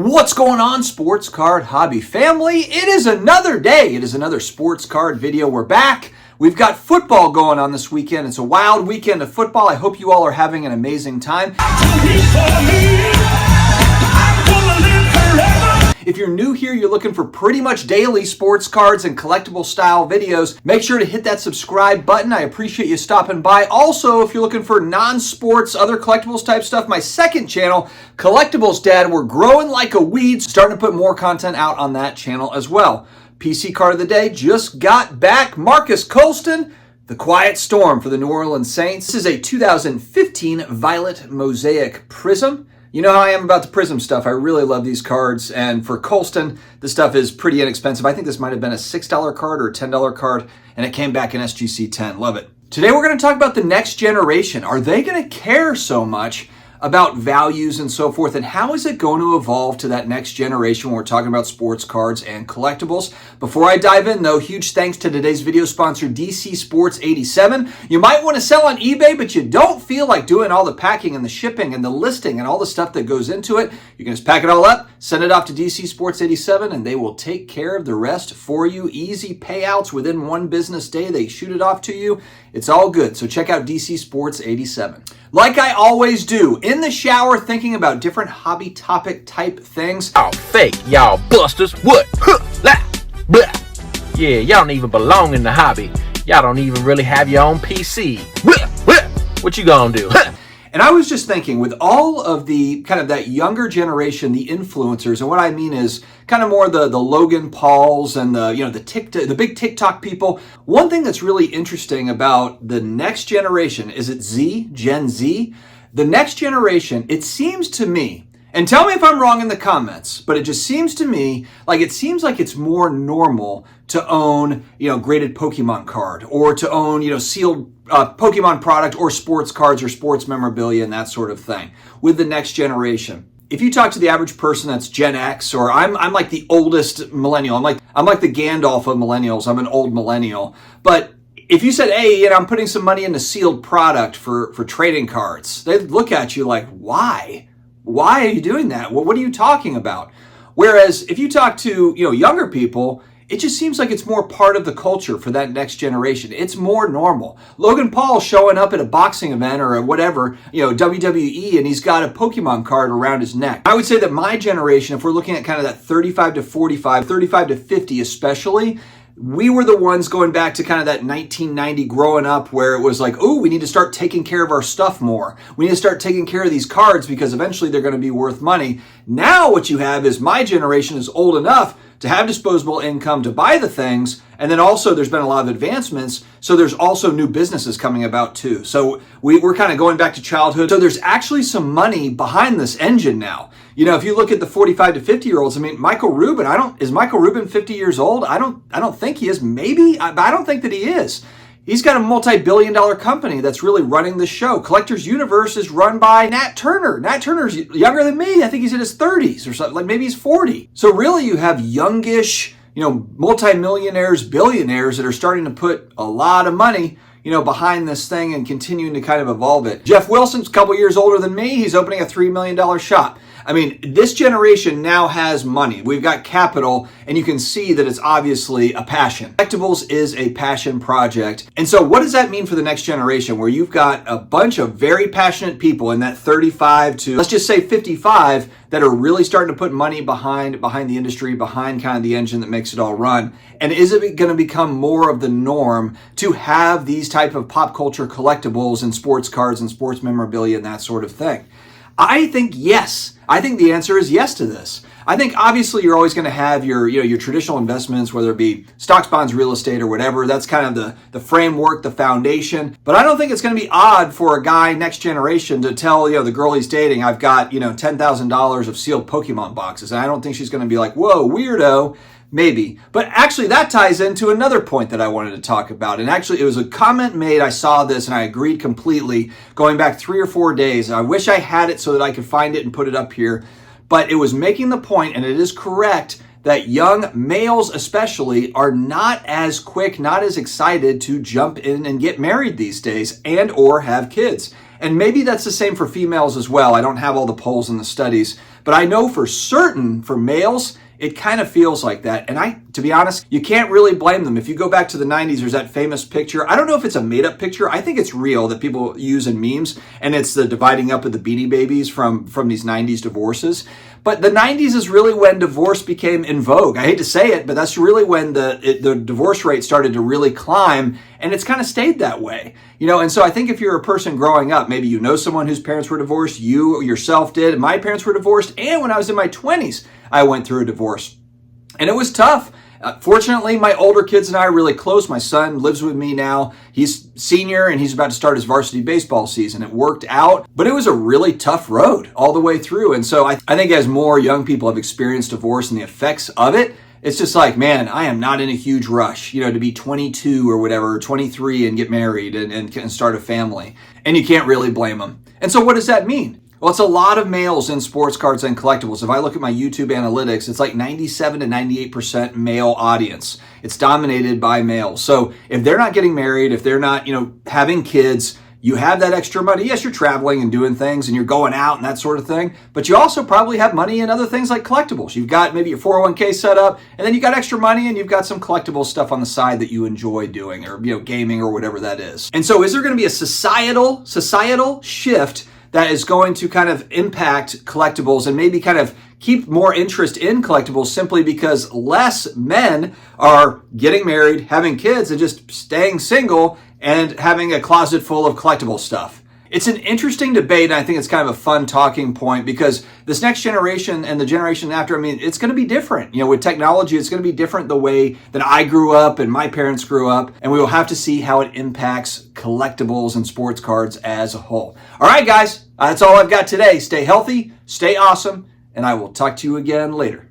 What's going on, sports card hobby family? It is another day. It is another sports card video. We're back. We've got football going on this weekend. It's a wild weekend of football. I hope you all are having an amazing time. If you're new here, you're looking for pretty much daily sports cards and collectible style videos, make sure to hit that subscribe button. I appreciate you stopping by. Also, if you're looking for non-sports, other collectibles type stuff, my second channel, Collectibles Dad, we're growing like a weed, starting to put more content out on that channel as well. PC card of the day just got back. Marcus Colston, The Quiet Storm for the New Orleans Saints. This is a 2015 Violet Mosaic Prism. You know how I am about the Prism stuff. I really love these cards, and for Colston, this stuff is pretty inexpensive. I think this might have been a $6 card or a $10 card, and it came back in SGC 10. Love it. Today we're going to talk about the next generation. Are they going to care so much about values and so forth, and how is it going to evolve to that next generation when we're talking about sports cards and collectibles? Before I dive in though, huge thanks to today's video sponsor, DC Sports 87. You might want to sell on eBay, but you don't feel like doing all the packing and the shipping and the listing and all the stuff that goes into it. You can just pack it all up, send it off to DC Sports 87, and they will take care of the rest for you. Easy payouts within one business day. They shoot it off to you. It's all good. So check out DC Sports 87. Like I always do, in the shower thinking about different hobby topic type things. Oh, fake, y'all busters. What? Huh, blah, blah. Yeah, y'all don't even belong in the hobby. Y'all don't even really have your own PC. Blah, blah. What you gonna do? Huh. And I was just thinking, with all of the kind of that younger generation, the influencers, and what I mean is kind of more the Logan Pauls and the big TikTok people. One thing that's really interesting about the next generation, is it Gen Z? The next generation, it seems to me, and tell me if I'm wrong in the comments, but it just seems to me like it's more normal to own, graded Pokemon card, or to own, sealed Pokemon product, or sports cards or sports memorabilia and that sort of thing with the next generation. If you talk to the average person that's Gen X, or I'm like the oldest millennial, I'm like the Gandalf of millennials. I'm an old millennial. But if you said, hey, I'm putting some money into sealed product for trading cards, they'd look at you like, why? Why are you doing that? Well, what are you talking about? Whereas if you talk to, younger people, it just seems like it's more part of the culture for that next generation. It's more normal. Logan Paul showing up at a boxing event or whatever, WWE, and he's got a Pokemon card around his neck. I would say that my generation, if we're looking at kind of that 35 to 45, 35 to 50 especially, we were the ones going back to kind of that 1990 growing up where it was like, oh, we need to start taking care of our stuff more. We need to start taking care of these cards because eventually they're going to be worth money. Now what you have is my generation is old enough to have disposable income to buy the things. And then also there's been a lot of advancements. So there's also new businesses coming about too. So we're kind of going back to childhood. So there's actually some money behind this engine now. If you look at the 45 to 50 year olds, Michael Rubin, is Michael Rubin 50 years old? I don't think he is. Maybe, but I don't think that he is. He's got a multi-billion-dollar company that's really running the show. Collectors Universe is run by Nat Turner. Nat Turner's younger than me. I think he's in his 30s or something, like maybe he's 40. So really you have youngish, multi-millionaires, billionaires that are starting to put a lot of money, behind this thing and continuing to kind of evolve it. Jeff Wilson's a couple years older than me. He's opening a $3 million shop. This generation now has money. We've got capital, and you can see that it's obviously a passion. Collectibles is a passion project. And so what does that mean for the next generation, where you've got a bunch of very passionate people in that 35 to, let's just say 55, that are really starting to put money behind the industry, behind kind of the engine that makes it all run? And is it going to become more of the norm to have these type of pop culture collectibles and sports cards and sports memorabilia and that sort of thing? I think yes. I think the answer is yes to this. I think obviously you're always going to have your traditional investments, whether it be stocks, bonds, real estate, or whatever. That's kind of the framework, the foundation. But I don't think it's going to be odd for a guy next generation to tell the girl he's dating, I've got $10,000 of sealed Pokemon boxes, and I don't think she's going to be like, whoa, weirdo. Maybe. But actually that ties into another point that I wanted to talk about. And actually it was a comment made, I saw this and I agreed completely, going back 3 or 4 days. I wish I had it so that I could find it and put it up here. But it was making the point, and it is correct, that young males especially are not as quick, not as excited to jump in and get married these days and or have kids. And maybe that's the same for females as well. I don't have all the polls and the studies, But I know for certain for males, it kind of feels like that. And to be honest, you can't really blame them. If you go back to the 90s, there's that famous picture. I don't know if it's a made up picture. I think it's real that people use in memes. And it's the dividing up of the Beanie Babies from these 90s divorces. But the 90s is really when divorce became in vogue. I hate to say it, but that's really when the divorce rate started to really climb, and it's kind of stayed that way. And so I think if you're a person growing up, maybe you know someone whose parents were divorced, you yourself did, my parents were divorced, and when I was in my 20s, I went through a divorce. And it was tough. Fortunately, my older kids and I are really close. My son lives with me now. He's senior and he's about to start his varsity baseball season. It worked out, but it was a really tough road all the way through. And so I think as more young people have experienced divorce and the effects of it, it's just like, man, I am not in a huge rush, to be 22 or whatever, or 23 and get married and start a family. And you can't really blame them. And so what does that mean? Well, it's a lot of males in sports cards and collectibles. If I look at my YouTube analytics, it's like 97 to 98% male audience. It's dominated by males. So if they're not getting married, if they're not, having kids, you have that extra money. Yes, you're traveling and doing things and you're going out and that sort of thing, but you also probably have money in other things like collectibles. You've got maybe your 401k set up, and then you got extra money and you've got some collectible stuff on the side that you enjoy doing, or, gaming or whatever that is. And so is there going to be a societal shift that is going to kind of impact collectibles and maybe kind of keep more interest in collectibles simply because less men are getting married, having kids, and just staying single and having a closet full of collectible stuff? It's an interesting debate, and I think it's kind of a fun talking point because this next generation and the generation after, it's going to be different. With technology, it's going to be different the way that I grew up and my parents grew up, and we will have to see how it impacts collectibles and sports cards as a whole. All right, guys, that's all I've got today. Stay healthy, stay awesome, and I will talk to you again later.